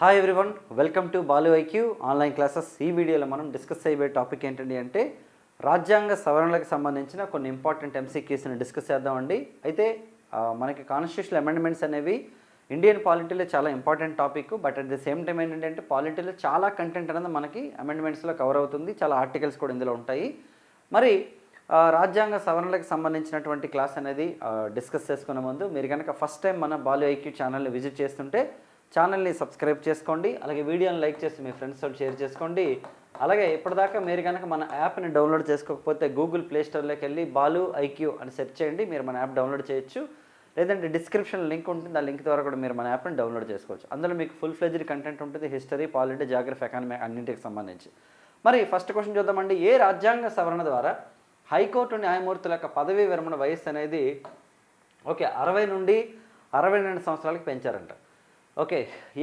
Hi everyone, welcome to Balu IQ online classes. ఈ వీడియోలో మనం డిస్కస్ చేయబోయే టాపిక్ ఏంటండి అంటే రాజ్యాంగ సవరణలకు సంబంధించిన కొన్ని ఇంపార్టెంట్ ఎంసీక్యూస్ని డిస్కస్ చేద్దామండి. అయితే మనకి కాన్స్టిట్యూషనల్ అమెండ్మెంట్స్ అనేవి ఇండియన్ పాలిటీలో చాలా important topic. But at the same time ఏంటంటే పాలిటీలో చాలా కంటెంట్ అనేది మనకి అమెండ్మెంట్స్లో కవర్ అవుతుంది. చాలా ఆర్టికల్స్ కూడా ఇందులో ఉంటాయి. మరి రాజ్యాంగ సవరణలకు సంబంధించినటువంటి క్లాస్ అనేది డిస్కస్ చేసుకునే ముందు మీరు కనుక ఫస్ట్ టైం మన బాలు ఐక్యూ ఛానల్ని విజిట్ చేస్తుంటే ఛానల్ని సబ్స్క్రైబ్ చేసుకోండి. అలాగే వీడియోని లైక్ చేసి మీ ఫ్రెండ్స్తో షేర్ చేసుకోండి. అలాగే ఇప్పటిదాకా మీరు కనుక మన యాప్ని డౌన్లోడ్ చేసుకోకపోతే గూగుల్ ప్లే స్టోర్లోకి వెళ్ళి బాలు ఐక్యూ అని సెర్చ్ చేయండి. మీరు మన యాప్ డౌన్లోడ్ చేయొచ్చు. లేదంటే డిస్క్రిప్షన్ లింక్ ఉంటుంది, ఆ లింక్ ద్వారా కూడా మీరు మన యాప్ని డౌన్లోడ్ చేసుకోవచ్చు. అందులో మీకు ఫుల్ ఫ్లెజ్డ్ కంటెంట్ ఉంటుంది, హిస్టరీ, పాలిటీ, జాగ్రఫీ, ఎకానమీ అన్నింటికి సంబంధించి. మరి ఫస్ట్ క్వశ్చన్ చూద్దామండి. ఏ రాజ్యాంగ సవరణ ద్వారా హైకోర్టు న్యాయమూర్తుల యొక్క పదవీ విరమణ వయస్సు అనేది 60 నుండి 62 సంవత్సరాలకు పెంచారంట.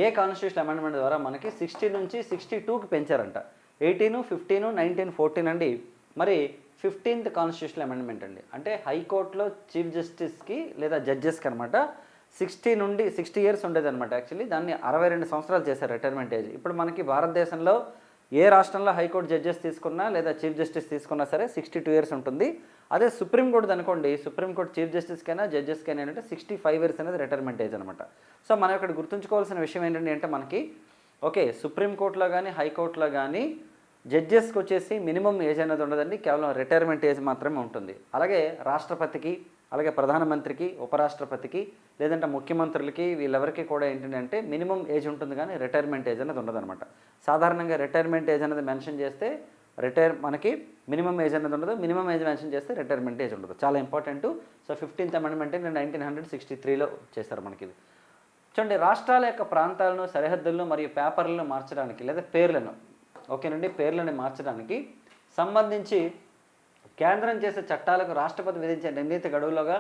ఏ కాన్స్టిట్యూషన్ అమెండ్మెంట్ ద్వారా మనకి 60 నుంచి 62కి పెంచారంట. 18, 15, 19, 14 అండి. మరి 15th కాన్స్టిట్యూషన్ అమెండ్మెంట్ అండి. అంటే హైకోర్టులో చీఫ్ జస్టిస్కి లేదా జడ్జెస్కి అనమాట 60 ఇయర్స్ ఉండేదన్నమాట. యాక్చువల్లీ దాన్ని 62 సంవత్సరాలు చేశారు రిటైర్మెంట్ ఏజ్. ఇప్పుడు మనకి భారతదేశంలో ఏ రాష్ట్రంలో హైకోర్టు జడ్జెస్ తీసుకున్నా లేదా చీఫ్ జస్టిస్ తీసుకున్నా సరే 62 ఇయర్స్ ఉంటుంది. అదే సుప్రీంకోర్టు అనుకోండి, సుప్రీంకోర్టు చీఫ్ జస్టిస్కైనా జడ్జెస్కైనా ఏంటంటే 65 ఇయర్స్ అనేది రిటైర్మెంట్ ఏజ్ అనమాట. సో మనం ఇక్కడ గుర్తుంచుకోవాల్సిన విషయం ఏంటంటే అంటే మనకి సుప్రీంకోర్టులో కానీ హైకోర్టులో కానీ జడ్జెస్కి వచ్చేసి మినిమం ఏజ్ అనేది ఉండదండి, కేవలం రిటైర్మెంట్ ఏజ్ మాత్రమే ఉంటుంది. అలాగే రాష్ట్రపతికి, అలాగే ప్రధానమంత్రికి, ఉపరాష్ట్రపతికి, లేదంటే ముఖ్యమంత్రులకి, వీళ్ళెవరికి కూడా ఏంటంటే మినిమం ఏజ్ ఉంటుంది కానీ రిటైర్మెంట్ ఏజ్ అనేది ఉండదన్నమాట. సాధారణంగా రిటైర్మెంట్ ఏజ్ అనేది మెన్షన్ చేస్తే మనకి మినిమం ఏజ్ అనేది ఉండదు, మినిమం ఏజ్ మెన్షన్ చేస్తే రిటైర్మెంట్ ఏజ్ ఉండదు. చాలా ఇంపార్టెంట్. సో 15th అమెండ్మెంట్ 1963లో చేశారు మనకి ఇది. చూడండి, రాష్ట్రాల యొక్క ప్రాంతాలను, సరిహద్దులను మరియు పేపర్లను మార్చడానికి లేదా పేర్లను మార్చడానికి సంబంధించి కేంద్రం చేసే చట్టాలకు రాష్ట్రపతి విధించే నిర్ణీత గడువులోగా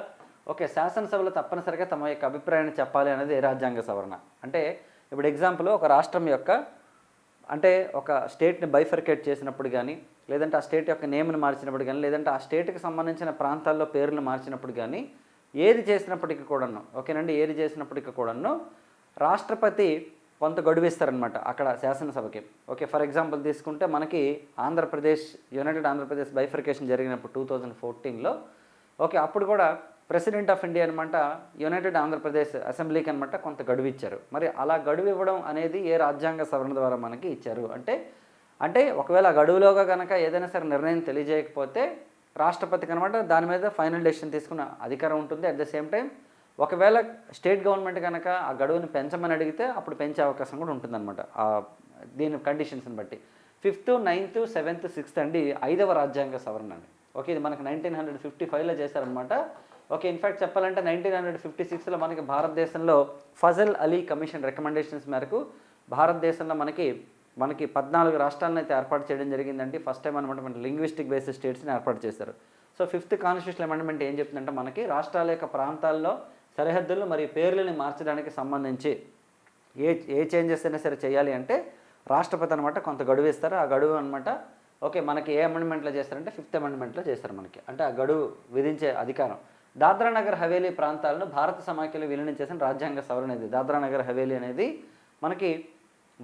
శాసనసభలో తప్పనిసరిగా తమ యొక్క అభిప్రాయాన్ని చెప్పాలి అనేది రాజ్యాంగ సవరణ. అంటే ఇప్పుడు ఎగ్జాంపుల్, ఒక రాష్ట్రం యొక్క ఒక స్టేట్ని బైఫర్కేట్ చేసినప్పుడు కానీ, లేదంటే ఆ స్టేట్ యొక్క నేమ్ని మార్చినప్పుడు కానీ, లేదంటే ఆ స్టేట్కి సంబంధించిన ప్రాంతాల్లో పేర్లు మార్చినప్పుడు కానీ, ఏది చేసినప్పటికీ కూడాను రాష్ట్రపతి కొంత గడువు ఇస్తారనమాట అక్కడ శాసనసభకి. ఫర్ ఎగ్జాంపుల్ తీసుకుంటే మనకి యునైటెడ్ ఆంధ్రప్రదేశ్ బైఫర్కేషన్ జరిగినప్పుడు 2014లో అప్పుడు కూడా ప్రెసిడెంట్ ఆఫ్ ఇండియా అనమాట యునైటెడ్ ఆంధ్రప్రదేశ్ అసెంబ్లీకి అనమాట కొంత గడువు ఇచ్చారు. మరి అలా గడువు ఇవ్వడం అనేది ఏ రాజ్యాంగ సవరణ ద్వారా మనకి ఇచ్చారు అంటే ఒకవేళ ఆ గడువులోగా కనుక ఏదైనా సరే నిర్ణయం తెలియజేయకపోతే రాష్ట్రపతికి అనమాట దాని మీద ఫైనల్ డెసిషన్ తీసుకున్న అధికారం ఉంటుంది. అట్ ద సేమ్ టైం ఒకవేళ స్టేట్ గవర్నమెంట్ కనుక ఆ గడువుని పెంచమని అడిగితే అప్పుడు పెంచే అవకాశం కూడా ఉంటుందన్నమాట దీని కండిషన్స్ని బట్టి. 5th, 9th, 7th, 6th అండి 5వ రాజ్యాంగ సవరణ అండి. ఇది మనకి 1955లో చేశారనమాట. ఇన్ఫ్యాక్ట్ చెప్పాలంటే 1956లో మనకి భారతదేశంలో ఫజల్ అలీ కమిషన్ రికమెండేషన్స్ మేరకు భారతదేశంలో మనకి 14 రాష్ట్రాలను అయితే ఏర్పాటు చేయడం జరిగిందండి. ఫస్ట్ టైం అనమాట మన లింగ్విస్టిక్ బేసిస్ స్టేట్స్ని ఏర్పాటు చేశారు. సో 5th కాన్స్టిట్యూషనల్ అమెండ్మెంట్ ఏం చెప్తుందంటే మనకి రాష్ట్రాల యొక్క ప్రాంతాల్లో సరిహద్దులు మరియు పేర్లని మార్చడానికి సంబంధించి ఏ చేంజెస్ అయినా సరే చేయాలి అంటే రాష్ట్రపతి అనమాట కొంత గడువు ఇస్తారు. ఆ గడువు అనమాట మనకి ఏ అమెండ్మెంట్లో చేస్తారంటే 5th అమెండ్మెంట్లో చేస్తారు మనకి. అంటే ఆ గడువు విధించే అధికారం. దాద్రా నగర్ హవేలీ ప్రాంతాలను భారత సమాఖ్యలో విలీనం చేసిన రాజ్యాంగ సవరణ ఇది. దాద్రా నగర్ హవేలీ అనేది మనకి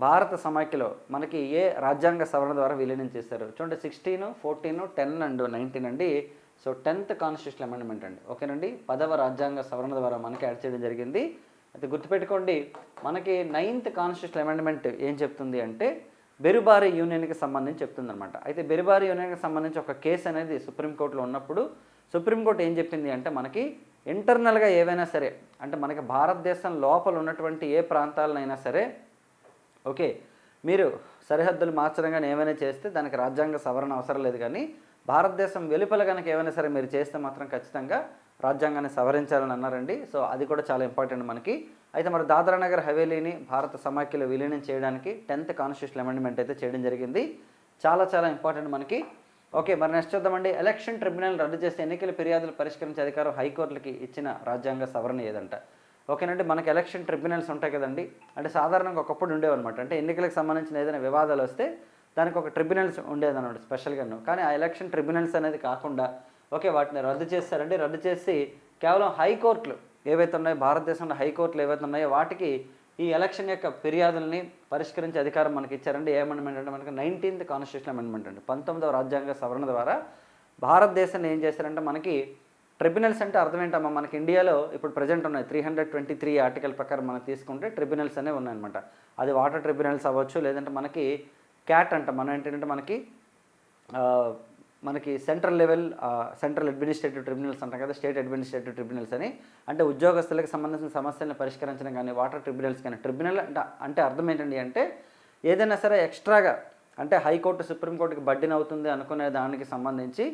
భారత సమాఖ్యలో మనకి ఏ రాజ్యాంగ సవరణ ద్వారా విలీనం చేశారు చూడండి. 16, 14, 10 అండ్ 19 అండి. సో 10th కాన్స్టిట్యూషనల్ అమెండ్మెంట్ అండి. 10వ రాజ్యాంగ సవరణ ద్వారా మనకి యాడ్ చేయడం జరిగింది. అయితే గుర్తుపెట్టుకోండి, మనకి 9th కాన్స్టిట్యూషనల్ అమెండ్మెంట్ ఏం చెప్తుంది అంటే బెరుబారి యూనియన్కి సంబంధించి చెప్తుంది అనమాట. అయితే బెరుబారి యూనియన్కి సంబంధించి ఒక కేసు అనేది సుప్రీంకోర్టులో ఉన్నప్పుడు సుప్రీంకోర్టు ఏం చెప్పింది అంటే మనకి ఇంటర్నల్గా ఏవైనా సరే అంటే మనకి భారతదేశం లోపల ఉన్నటువంటి ఏ ప్రాంతాలనైనా సరే మీరు సరిహద్దులు మార్చడం కానీ ఏమైనా చేస్తే దానికి రాజ్యాంగ సవరణ అవసరం లేదు. కానీ భారతదేశం వెలుపల కనుక ఏమైనా సరే మీరు చేస్తే మాత్రం ఖచ్చితంగా రాజ్యాంగాన్ని సవరించాలని అన్నారండి. సో అది కూడా చాలా ఇంపార్టెంట్ మనకి. అయితే మరి దాద్రా నగర్ హవేలీని భారత సమాఖ్యలో విలీనం చేయడానికి 10th కాన్స్టిట్యూషనల్ అమెండ్మెంట్ అయితే చేయడం జరిగింది. చాలా చాలా ఇంపార్టెంట్ మనకి. మరి నెక్స్ట్ చూద్దామండి. ఎలక్షన్ ట్రిబ్యునల్ రద్దు చేసి ఎన్నికల ఫిర్యాదులు పరిష్కరించే అధికారం హైకోర్టులకి ఇచ్చిన రాజ్యాంగ సవరణ ఏదంట. మనకి ఎలక్షన్ ట్రిబ్యునల్స్ ఉంటాయి కదండి. అంటే సాధారణంగా ఒకప్పుడు ఉండేవన్నమాట. అంటే ఎన్నికలకు సంబంధించిన ఏదైనా వివాదాలు వస్తే దానికి ఒక ట్రిబ్యునల్స్ ఉండేదన్నమాట స్పెషల్గాను. కానీ ఆ ఎలక్షన్ ట్రిబ్యునల్స్ అనేది కాకుండా వాటిని రద్దు చేస్తారండి. రద్దు చేసి కేవలం హైకోర్టులు ఏవైతే ఉన్నాయో, భారతదేశంలో హైకోర్టులు ఏవైతే ఉన్నాయో వాటికి ఈ ఎలక్షన్ యొక్క ఫిర్యాదుల్ని పరిష్కరించే అధికారం మనకి ఇచ్చారండి. ఏ అమెండ్మెంట్ అంటే మనకి 19th కాన్స్టిట్యూషన్ అమెండ్మెంట్ అండి. 19వ రాజ్యాంగ సవరణ ద్వారా భారతదేశాన్ని ఏం చేశారంటే మనకి ట్రిబ్యునల్స్ అంటే అర్థం ఏంటమ్మా, మనకి ఇండియాలో ఇప్పుడు ప్రజెంట్ ఉన్నాయి 323 ఆర్టికల్ ప్రకారం మనం తీసుకుంటే ట్రిబ్యునల్స్ అనేవి ఉన్నాయన్నమాట. అది వాటర్ ట్రిబ్యునల్స్ అవ్వచ్చు, లేదంటే మనకి క్యాట్ అంట, మనం ఏంటంటే మనకి central level central administrative tribunals అంటాం కదా, స్టేట్ అడ్మినిస్ట్రేటివ్ ట్రిబ్యునల్స్ అని, అంటే ఉద్యోగస్తులకు సంబంధించిన సమస్యలను పరిష్కరించడం కానీ, వాటర్ ట్రిబ్యునల్స్ కానీ. ట్రిబ్యునల్ అంటే అర్థం ఏంటండి అంటే ఏదైనా సరే ఎక్స్ట్రాగా అంటే హైకోర్టు సుప్రీంకోర్టుకి బడ్డీని అవుతుంది అనుకునే దానికి సంబంధించి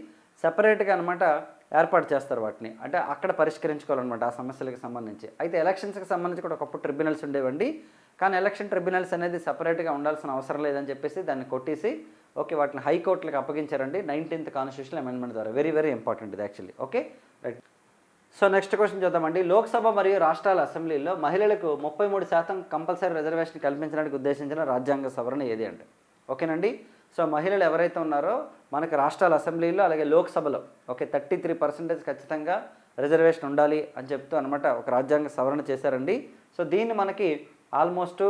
సెపరేట్గా అనమాట ఏర్పాటు చేస్తారు వాటిని, అంటే అక్కడ పరిష్కరించుకోవాలన్నమాట ఆ సమస్యలకు సంబంధించి. అయితే ఎలక్షన్స్కి సంబంధించి కూడా ఒకప్పుడు ట్రిబ్యునల్స్ ఉండేవండి, కానీ ఎలక్షన్ ట్రిబ్యునల్స్ అనేది సపరేట్గా ఉండాల్సిన అవసరం లేదని చెప్పేసి దాన్ని కొట్టేసి వాటిని హైకోర్టులకు అప్పగించారండి 19th కాన్స్టిట్యూషన్ అమెండ్మెంట్ ద్వారా. వెరీ వెరీ ఇంపార్టెంట్ ఇది actually. Okay right. So next question చూద్దామండి. లోక్సభ మరియు రాష్ట్రాల అసెంబ్లీలో మహిళలకు 33% కంపల్సరీ రిజర్వేషన్ కల్పించడానికి ఉద్దేశించిన రాజ్యాంగ సవరణ ఏది అంటే, ఓకేనండి. సో మహిళలు ఎవరైతే ఉన్నారో మనకి రాష్ట్రాల అసెంబ్లీలో అలాగే లోక్సభలో 33% ఖచ్చితంగా రిజర్వేషన్ ఉండాలి అని చెప్తూ అనమాట ఒక రాజ్యాంగ సవరణ చేశారండి. సో దీన్ని మనకి ఆల్మోస్ట్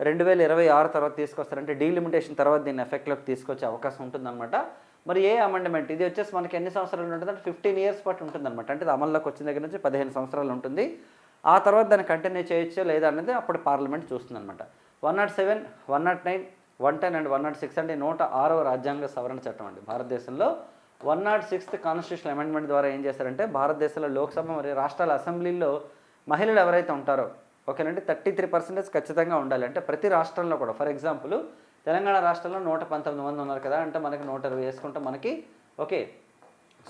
2026 తర్వాత తీసుకొస్తారంటే డీలిమిటేషన్ తర్వాత దీన్ని ఎఫెక్ట్లోకి తీసుకొచ్చే అవకాశం ఉంటుందన్నమాట. మరి ఏ అమెండ్మెంట్ ఇది వచ్చేసి మనకి ఎన్ని సంవత్సరాలు ఉంటుందంటే 15 years పాటు ఉంటుందన్నమాట. అంటే ఇది అమల్లోకి వచ్చిన దగ్గర నుంచి 15 సంవత్సరాలు ఉంటుంది. ఆ తర్వాత దాన్ని కంటిన్యూ చేయొచ్చో లేదా అనేది అప్పుడు పార్లమెంట్ చూస్తుందన్నమాట. 107, 109, 110 అండ్ 106 అంటే 106వ రాజ్యాంగ సవరణ చట్టం అండి. భారతదేశంలో 106th కాన్స్టిట్యూషన్ అమెండ్మెంట్ ద్వారా ఏం చేశారంటే భారతదేశంలో లోక్సభ మరియు రాష్ట్రాల అసెంబ్లీలో మహిళలు ఎవరైతే ఉంటారో ఓకేనండి 33% ఖచ్చితంగా ఉండాలి. అంటే ప్రతి రాష్ట్రంలో కూడా, ఫర్ ఎగ్జాంపుల్ తెలంగాణ రాష్ట్రంలో 119 మంది ఉన్నారు కదా, అంటే మనకి 120 వేసుకుంటే మనకి ఓకే.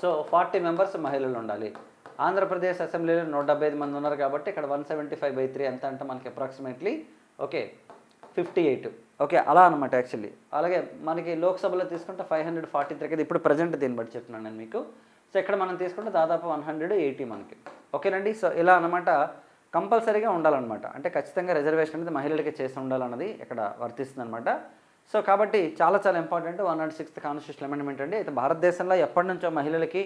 సో 40 మెంబర్స్ మహిళలు ఉండాలి. ఆంధ్రప్రదేశ్ అసెంబ్లీలో 175 మంది ఉన్నారు కాబట్టి ఇక్కడ 175/3 ఎంత అంటే మనకి అప్రాక్సిమేట్లీ 58 ఓకే అలా అనమాట యాక్చువల్లీ. అలాగే మనకి లోక్సభలో తీసుకుంటే 543 కదా, ఇప్పుడు ప్రజెంట్ దీన్ని బట్టి చెప్తున్నాను నేను మీకు. సో ఇక్కడ మనం తీసుకుంటే దాదాపు 180 మనకి ఓకేనండి. సో ఇలా అనమాట కంపల్సరీగా ఉండాలన్నమాట. అంటే ఖచ్చితంగా రిజర్వేషన్ అనేది మహిళలకి చేసి ఉండాలన్నది ఇక్కడ వర్తిస్తుంది అనమాట. సో కాబట్టి చాలా చాలా ఇంపార్టెంట్ 106th కాన్స్టిట్యూషన్ అమెండ్మెంట్ అండి. అయితే భారతదేశంలో ఎప్పటి నుంచో మహిళలకి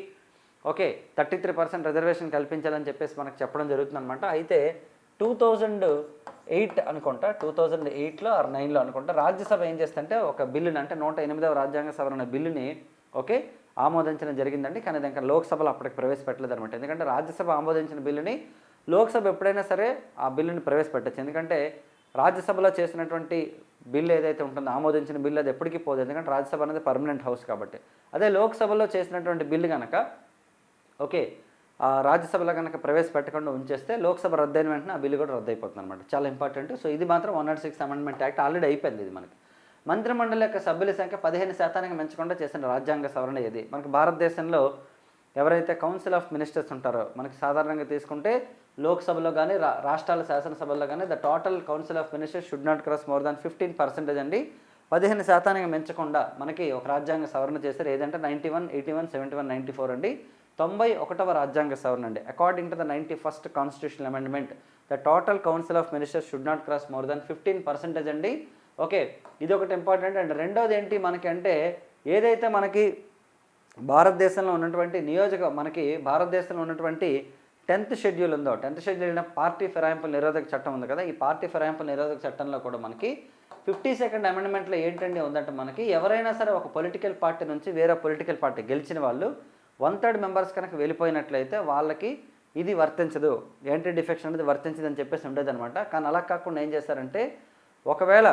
33% రిజర్వేషన్ కల్పించాలని చెప్పేసి మనకు చెప్పడం జరుగుతుందన్నమాట. అయితే 2008 అనుకుంటా, 2008లో ఆర్ 9లో అనుకుంటా రాజ్యసభ ఏం చేస్తుందంటే ఒక బిల్లుని, అంటే 108వ రాజ్యాంగ సవరణ బిల్లుని ఆమోదించడం జరిగిందండి. కానీ ఇంకా లోక్సభలో అప్పటికి ప్రవేశపెట్టలేదు అనమాట. ఎందుకంటే రాజ్యసభ ఆమోదించిన బిల్లుని లోక్సభ ఎప్పుడైనా సరే ఆ బిల్లుని ప్రవేశపెట్టచ్చు. ఎందుకంటే రాజ్యసభలో చేసినటువంటి బిల్లు ఏదైతే ఉంటుందో ఆమోదించిన బిల్లు అది ఎప్పటికీ పోదు, ఎందుకంటే రాజ్యసభ అనేది పర్మనెంట్ హౌస్ కాబట్టి. అదే లోక్సభలో చేసినటువంటి బిల్లు కనుక రాజ్యసభలో కనుక ప్రవేశపెట్టకుండా ఉంచేస్తే లోక్సభ రద్దయిన వెంటనే ఆ బిల్లు కూడా రద్దు అయిపోతుంది అనమాట. చాలా ఇంపార్టెంట్. సో ఇది మాత్రం 106 అమెండ్మెంట్ యాక్ట్ ఆల్రెడీ అయిపోయింది. ఇది మనకి మంత్రిమండలి యొక్క సభ్యుల సంఖ్య 15% పెంచకుండా చేసిన రాజ్యాంగ సవరణ ఏది? మనకి భారతదేశంలో ఎవరైతే కౌన్సిల్ ఆఫ్ మినిస్టర్స్ ఉంటారో మనకి సాధారణంగా తీసుకుంటే లోక్సభలో కానీ రాష్ట్రాల శాసనసభల్లో కానీ the total council of ministers should not cross more than 15% అండి. 15% పెంచకుండా మనకి ఒక రాజ్యాంగ సవరణ చేశారు. ఏదంటే 91, 81, 71, 94 అండి. 91వ రాజ్యాంగ సవరణ అండి. According to the 91st constitutional amendment the total council of ministers should not cross more than 15% అండి. ఓకే, ఇది ఒకటి ఇంపార్టెంట్. అండ్ రెండోది ఏంటి మనకి అంటే ఏదైతే మనకి భారతదేశంలో ఉన్నటువంటి మనకి భారతదేశంలో ఉన్నటువంటి 10th షెడ్యూల్ ఉందో, 10th షెడ్యూల్ అయిన పార్టీ ఫిరాయింపుల నిరోధక చట్టం ఉంది కదా, ఈ పార్టీ ఫిరాయింపుల నిరోధక చట్టంలో కూడా మనకి 52nd అమెండ్మెంట్లో ఏంటండి ఉందంటే మనకి ఎవరైనా సరే ఒక పొలిటికల్ పార్టీ నుంచి వేరే పొలిటికల్ పార్టీ గెలిచిన వాళ్ళు 1/3 మెంబర్స్ కనుక వెళ్ళిపోయినట్లయితే వాళ్ళకి ఇది వర్తించదు, యాంటీ డిఫెక్షన్ అనేది వర్తించదు అని చెప్పేసి ఉండేదన్నమాట. కానీ అలా కాకుండా ఏం చేశారంటే ఒకవేళ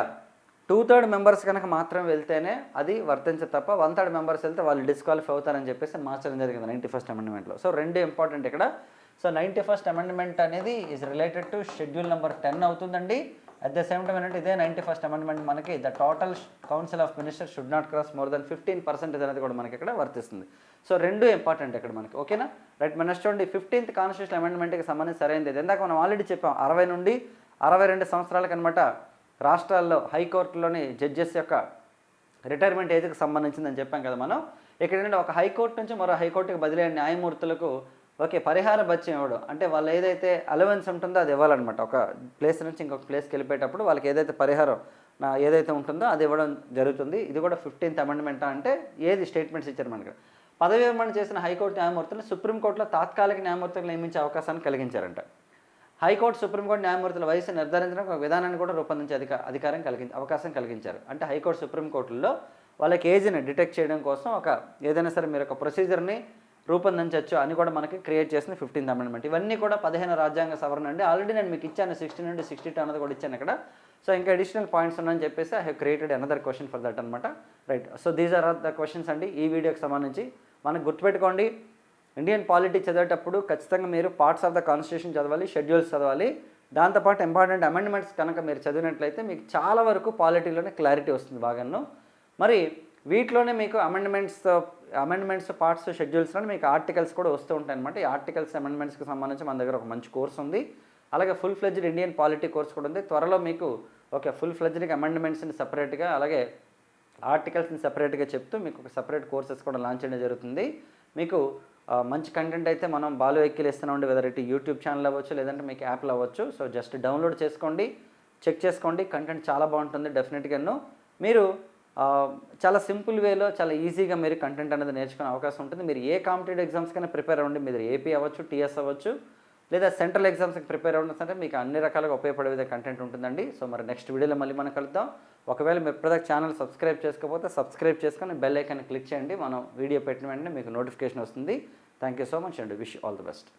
2/3 మెంబర్స్ కనుక మాత్రం వెళ్తేనే అది వర్తించదు తప్ప 1/3 మెంబర్స్ వెళ్తే వాళ్ళు డిస్క్వాలిఫై అవుతారని చెప్పేసి మార్చడం జరిగింది 91st అమెండ్మెంట్లో. సో రెండు ఇంపార్టెంట్ ఇక్కడ. సో 91st అమెండ్మెంట్ అనేది is related to schedule number 10 అవుతుందండి. అట్ ద సేమ్ టైం ఏంటంటే ఇదే 91st అమెండ్మెంట్ మనకి the total council of ministers should not cross more than 15% అనేది కూడా మనకి ఇక్కడ వర్తిస్తుంది. సో రెండు ఇంపార్టెంట్ ఇక్కడ మనకి. ఓకేనా రైట్. మన నెక్స్ట్ చూడండి 15th కాన్స్టిట్యూషన్ అమెండ్మెంట్కి సంబంధించి సరైనది. ఇందాక మనం ఆల్రెడీ చెప్పాం 60 నుండి 62 సంవత్సరాలకు అనమాట రాష్ట్రాల్లో హైకోర్టులోని జడ్జెస్ యొక్క రిటైర్మెంట్ ఏజ్కి సంబంధించిందని చెప్పాం కదా మనం. ఇక్కడ ఏంటంటే ఒక హైకోర్టు నుంచి మరో హైకోర్టుకి బదిలీ అయిన న్యాయమూర్తులకు పరిహార భత్యం ఇవ్వడం, అంటే వాళ్ళు ఏదైతే అలవెన్స్ ఉంటుందో అది ఇవ్వాలన్నమాట. ఒక ప్లేస్ నుంచి ఇంకొక ప్లేస్కి వెళ్ళిపోయేటప్పుడు వాళ్ళకి ఏదైతే పరిహారం ఏదైతే ఉంటుందో అది ఇవ్వడం జరుగుతుంది. ఇది కూడా 15th అమెండ్మెంట్. అంటే ఏది స్టేట్మెంట్స్ ఇచ్చారు మనకి. పదవి విరమణ చేసిన హైకోర్టు న్యాయమూర్తులు సుప్రీంకోర్టులో తాత్కాలిక న్యాయమూర్తులు నియమించే అవకాశాన్ని కలిగించారంట. హైకోర్టు సుప్రీంకోర్టు న్యాయమూర్తుల వయసు నిర్ధారించడానికి ఒక విధానాన్ని కూడా రూపొందించే అవకాశం కలిగించారు. అంటే హైకోర్టు సుప్రీంకోర్టుల్లో వాళ్ళకి ఏజ్ని డిటెక్ట్ చేయడం కోసం ఏదైనా సరే మీరు ఒక ప్రొసీజర్ని రూపొందించవచ్చు అని కూడా మనకి క్రియేట్ చేసిన 15th అమెండ్మెంట్. ఇవన్నీ కూడా 15 రాజ్యాంగ సవరణ అండి. ఆల్రెడీ నేను మీకు ఇచ్చాను 60 నుండి 62 అన్నది కూడా ఇచ్చాను ఇక్కడ. సో ఇంకా అడిషనల్ పాయింట్స్ ఉన్నాయని చెప్పేసి I have created another question for that అనమాట. Right. So these are the questions అండి ఈ వీడియోకి సంబంధించి. మనకు గుర్తుపెట్టుకోండి, ఇండియన్ పాలిటీ చదివేటప్పుడు ఖచ్చితంగా మీరు పార్ట్స్ ఆఫ్ ద కాన్స్టిట్యూషన్ చదవాలి, షెడ్యూల్స్ చదవాలి. దాంతోపాటు ఇంపార్టెంట్ అమెండ్మెంట్స్ కనుక మీరు చదివినట్లయితే మీకు చాలా వరకు పాలిటీలోనే క్లారిటీ వస్తుంది బాగాను. మరి వీటిలోనే మీకు అమెండ్మెంట్స్ పార్ట్స్ షెడ్యూల్స్లో మీకు ఆర్టికల్స్ కూడా వస్తూ ఉంటాయి అనమాట. ఈ ఆర్టికల్స్ అమెండ్మెంట్స్కి సంబంధించి మన దగ్గర ఒక మంచి కోర్స్ ఉంది. అలాగే full fledged Indian polity course కూడా ఉంది. త్వరలో మీకు ఫుల్ ఫ్లెడ్జ్డ్గా అమెండ్మెంట్స్ని సపరేట్గా అలాగే ఆర్టికల్స్ని సపరేట్గా చెప్తూ మీకు ఒక సపరేట్ కోర్సెస్ కూడా లాంచ్ చేయడం జరుగుతుంది. మీకు మంచి కంటెంట్ అయితే మనం బాలు వెహికల్ ఇస్తున్నామండి, వెదర్ ఇటు యూట్యూబ్ ఛానల్ అవ్వచ్చు లేదంటే మీకు యాప్లో అవ్వచ్చు. సో జస్ట్ డౌన్లోడ్ చేసుకోండి, చెక్ చేసుకోండి, కంటెంట్ చాలా బాగుంటుంది డెఫినెట్గాను. మీరు చాలా సింపుల్ వేలో చాలా ఈజీగా మీరు కంటెంట్ అనేది నేర్చుకునే అవకాశం ఉంటుంది. మీరు ఏ కాంపిటేటివ్ ఎగ్జామ్స్కైనా ప్రిపేర్ అవ్వండి, మీరు ఏపీ అవ్వచ్చు, టీఎస్ అవ్వచ్చు లేదా సెంట్రల్ ఎగ్జామ్స్కి ప్రిపేర్ అవ్వడం మీకు అన్ని రకాలుగా ఉపయోగపడే విధంగా కంటెంట్ ఉంటుందండి. సో మరి నెక్స్ట్ వీడియోలో మళ్ళీ మనం కలుద్దాం. ఒకవేళ మీరు ఇప్పటిదాకా ఛానల్ సబ్స్క్రైబ్ చేసుకోకపోతే సబ్స్క్రైబ్ చేసుకొని బెల్ ఐకాన్ క్లిక్ చేయండి. మనం వీడియో పెట్టిన వెంటనే మీకు నోటిఫికేషన్ వస్తుంది. థ్యాంక్ యూ సో మచ్ అండి. Wish all the best.